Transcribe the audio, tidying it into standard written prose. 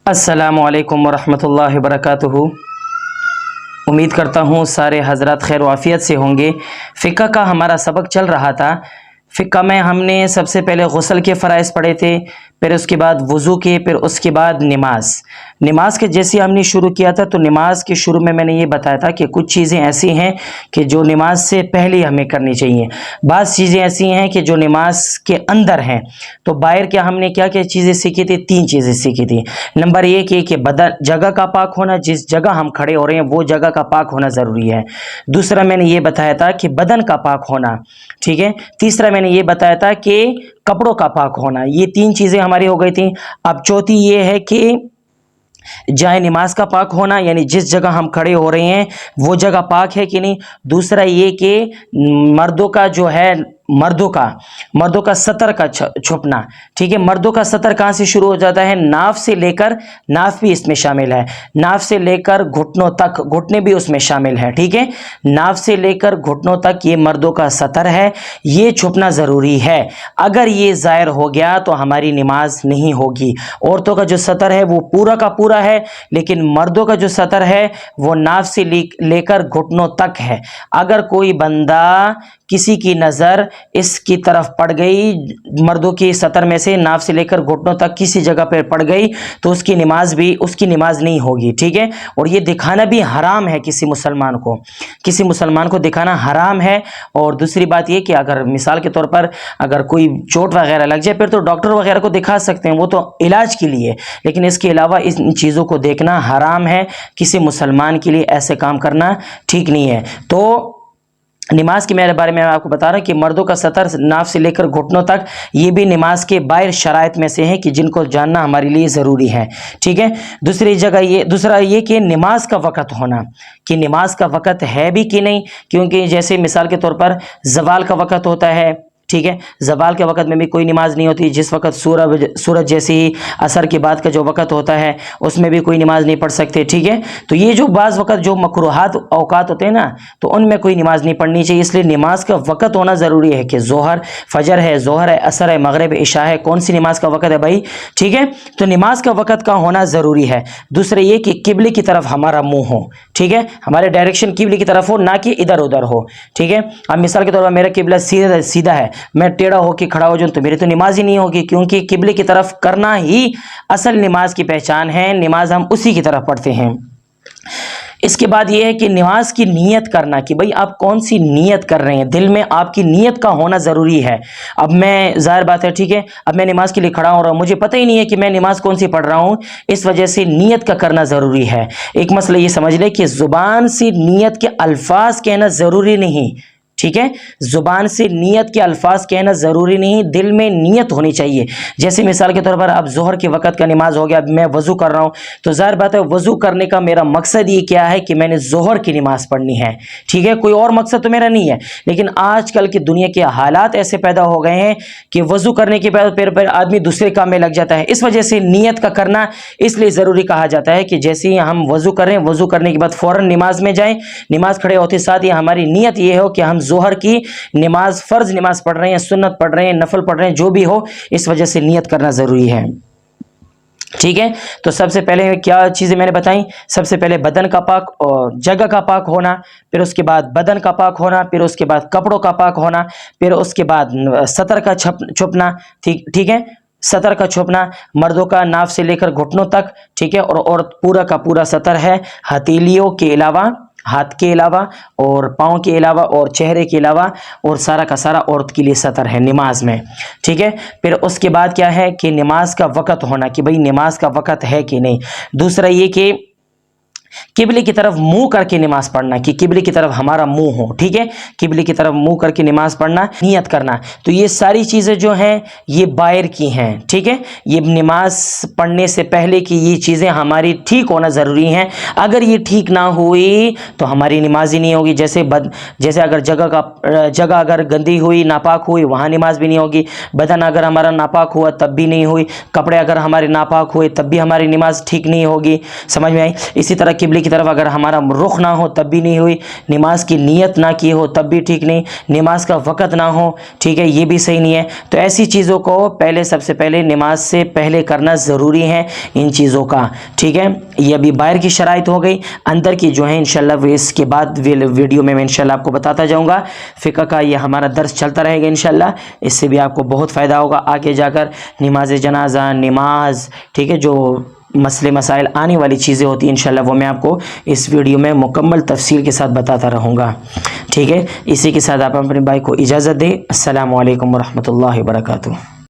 अस्सलामु अलैकुम वरहमतुल्लाहि वबरकातुहू। उम्मीद करता हूँ सारे हजरत खैर वाफियत से होंगे। फ़िक़्ह का हमारा सबक चल रहा था। फ़िक़्ह में हमने सबसे पहले गुस्ल के फ़राइज़ पढ़े थे, फिर उसके बाद वज़ू के, फिर उसके बाद नमाज के जैसे हमने शुरू किया था। तो नमाज के शुरू में मैंने ये बताया था कि कुछ चीज़ें ऐसी हैं कि जो नमाज से पहले हमें करनी चाहिए, बाज़ चीज़ें ऐसी हैं कि जो नमाज के अंदर हैं। तो बाहर क्या हमने क्या क्या चीज़ें सीखी थी? 3 चीज़ें सीखी थी। नंबर 1 ये कि बदन जगह का पाक होना, जिस जगह हम खड़े हो रहे हैं वो जगह का पाक होना ज़रूरी है। दूसरा मैंने ये बताया था कि बदन का पाक होना, ठीक है। तीसरा मैंने ये बताया था कि कपड़ों का पाक होना। ये 3 चीज़ें हमारी हो गई थी। अब चौथी ये है कि जाए नमाज का पाक होना, यानी जिस जगह हम खड़े हो रहे हैं वो जगह पाक है कि नहीं। दूसरा ये कि मर्दों का जो है मर्दों का सतर का छुपना, ठीक है। मर्दों का सतर कहाँ से शुरू हो जाता है? नाफ से लेकर, नाफ भी इसमें शामिल है, नाफ से लेकर घुटनों तक, घुटने भी उसमें शामिल है, ठीक है। नाफ से लेकर घुटनों तक ये मर्दों का सतर है, ये छुपना ज़रूरी है। अगर ये ज़ाहिर हो गया तो हमारी नमाज नहीं होगी। औरतों का जो सतर है वो पूरा का पूरा है, लेकिन मर्दों का जो सतर है वो नाफ से लेकर घुटनों तक है। अगर कोई बंदा, किसी की नज़र इसकी तरफ पड़ गई, मर्दों की सतर में से नाफ से लेकर घुटनों तक किसी जगह पर पड़ गई, तो उसकी नमाज नहीं होगी, ठीक है। और ये दिखाना भी हराम है, किसी मुसलमान को दिखाना हराम है। और दूसरी बात ये कि अगर मिसाल के तौर पर अगर कोई चोट वगैरह लग जाए फिर तो डॉक्टर वगैरह को दिखा सकते हैं, वो तो इलाज के लिए, लेकिन इसके अलावा इन चीज़ों को देखना हराम है। किसी मुसलमान के लिए ऐसे काम करना ठीक नहीं है। तो नमाज के मेरे बारे में मैं आपको बता रहा हूँ कि मर्दों का सतर नाफ से लेकर घुटनों तक, ये भी नमाज के बाहर शराइत में से है कि जिनको जानना हमारे लिए ज़रूरी है, ठीक है। दूसरा ये कि नमाज का वक़्त होना, कि नमाज का वक़्त है भी कि नहीं। क्योंकि जैसे मिसाल के तौर पर ज़वाल का वक़्त होता है, ठीक है। ज़वाल के वक़्त में भी कोई नमाज नहीं होती। जिस वक़्त सूरज जैसे ही असर के बाद का जो वक़्त होता है उसमें भी कोई नमाज नहीं पढ़ सकते, ठीक है। तो ये जो बाज़ वक़्त जो मकरूहात औकात होते हैं ना, तो उनमें कोई नमाज नहीं पढ़नी चाहिए। इसलिए नमाज का वक़्त होना ज़रूरी है कि फजर है, ज़ोहर है, असर है, मगरिब, इशा है, कौन सी नमाज का वक़्त है भाई, ठीक है। तो नमाज का वक़्त का होना ज़रूरी है। दूसरा ये कि किबले की तरफ हमारा मुँह हो, ठीक है, हमारे डायरेक्शन किबले की तरफ हो, ना कि इधर उधर हो, ठीक है। अब मिसाल के तौर पर मेरा किबला सीधा है, मैं टेढ़ा होकर खड़ा हो जाऊं तो मेरी तो नमाज ही नहीं होगी, क्योंकि किबले की तरफ करना ही असल नमाज की पहचान है। नमाज हम उसी की तरफ पढ़ते हैं। इसके बाद यह है कि नमाज की नीयत करना, कि भाई आप कौन सी नीयत कर रहे हैं, दिल में आपकी नीयत का होना ज़रूरी है। अब मैं, जाहिर बात है, ठीक है, अब मैं नमाज के लिए खड़ा हो रहा हूँ, मुझे पता ही नहीं है कि मैं नमाज कौन सी पढ़ रहा हूँ, इस वजह से नीयत का करना ज़रूरी है। एक मसला ये समझ ले कि ज़ुबान से नीयत के अल्फाज कहना ज़रूरी नहीं, ठीक है। जुबान से नियत के अल्फाज कहना ज़रूरी नहीं, दिल में नियत होनी चाहिए। जैसे मिसाल के तौर पर अब जोहर के वक़्त का नमाज हो गया, अब मैं वज़ू कर रहा हूँ, तो ज़ाहिर बात है वज़ू करने का मेरा मकसद ये क्या है कि मैंने जोहर की नमाज़ पढ़नी है, ठीक है, कोई और मकसद तो मेरा नहीं है। लेकिन आजकल की दुनिया के हालात ऐसे पैदा हो गए हैं कि वज़ू करने के बाद फिर आदमी दूसरे काम में लग जाता है। इस वजह से नियत का करना इसलिए ज़रूरी कहा जाता है कि जैसे ही हम वज़ू करें, वज़ू करने के बाद फ़ौरन नमाज में जाएँ, नमाज खड़े होते साथ ही हमारी नियत ये हो कि हम जोहर की नमाज, फर्ज नमाज पढ़ रहे हैं, सुन्नत पढ़ रहे हैं, नफल पढ़ रहे हैं, जो भी हो, इस वजह से नियत करना ज़रूरी है, ठीक है। तो सबसे पहले क्या चीज़ें मैंने बताई? सबसे पहले बदन का पाक और जगह का पाक होना, फिर उसके बाद बदन का पाक होना, फिर उसके बाद कपड़ों का पाक होना, फिर उसके बाद सतर का छुपना, ठीक है, सतर का छुपना, मर्दों का नाफ से लेकर घुटनों तक, ठीक है। और पूरा का पूरा सतर है, हथेलियों के अलावा, हाथ के अलावा और पाँव के अलावा और चेहरे के अलावा, और सारा का सारा औरत के लिए सतर है नमाज में, ठीक है। फिर उसके बाद क्या है कि नमाज का वक़्त होना, कि भाई नमाज का वक़्त है कि नहीं। दूसरा ये कि किबले की तरफ मुंह करके नमाज पढ़ना, कि किबले की तरफ हमारा मुंह हो, ठीक है, किबले की तरफ मुंह करके नमाज पढ़ना, नियत करना। तो ये सारी चीज़ें जो हैं ये बाहर की हैं, ठीक है। ये नमाज पढ़ने से पहले की ये चीज़ें हमारी ठीक होना ज़रूरी हैं। अगर ये ठीक ना हुई तो हमारी नमाज ही नहीं होगी। जैसे अगर जगह अगर गंदी हुई, नापाक हुई, वहाँ नमाज भी नहीं होगी। बदन अगर हमारा नापाक हुआ तब भी नहीं हुई। कपड़े अगर हमारे नापाक हुए तब भी हमारी नमाज ठीक नहीं होगी। समझ में आई? इसी तरह قبلے کی طرف اگر ہمارا رخ نہ ہو تب بھی نہیں ہوئی، نماز کی نیت نہ کی ہو تب بھی ٹھیک نہیں، نماز کا وقت نہ ہو، ٹھیک ہے، یہ بھی صحیح نہیں ہے۔ تو ایسی چیزوں کو پہلے سب سے پہلے نماز سے پہلے کرنا ضروری ہے ان چیزوں کا، ٹھیک ہے۔ یہ ابھی باہر کی شرائط ہو گئی، اندر کی جو ہے انشاءاللہ وہ اس کے بعد ویڈیو میں انشاءاللہ آپ کو بتاتا جاؤں گا۔ فقہ کا یہ ہمارا درس چلتا رہے گا انشاءاللہ، اس سے بھی آپ کو بہت فائدہ ہوگا آگے جا کر۔ نماز جنازہ، نماز، ٹھیک ہے، جو مسئلے مسائل آنے والی چیزیں ہوتی ہیں انشاءاللہ وہ میں آپ کو اس ویڈیو میں مکمل تفصیل کے ساتھ بتاتا رہوں گا، ٹھیک ہے۔ اسی کے ساتھ آپ اپنے بھائی کو اجازت دیں۔ السلام علیکم ورحمۃ اللہ وبرکاتہ۔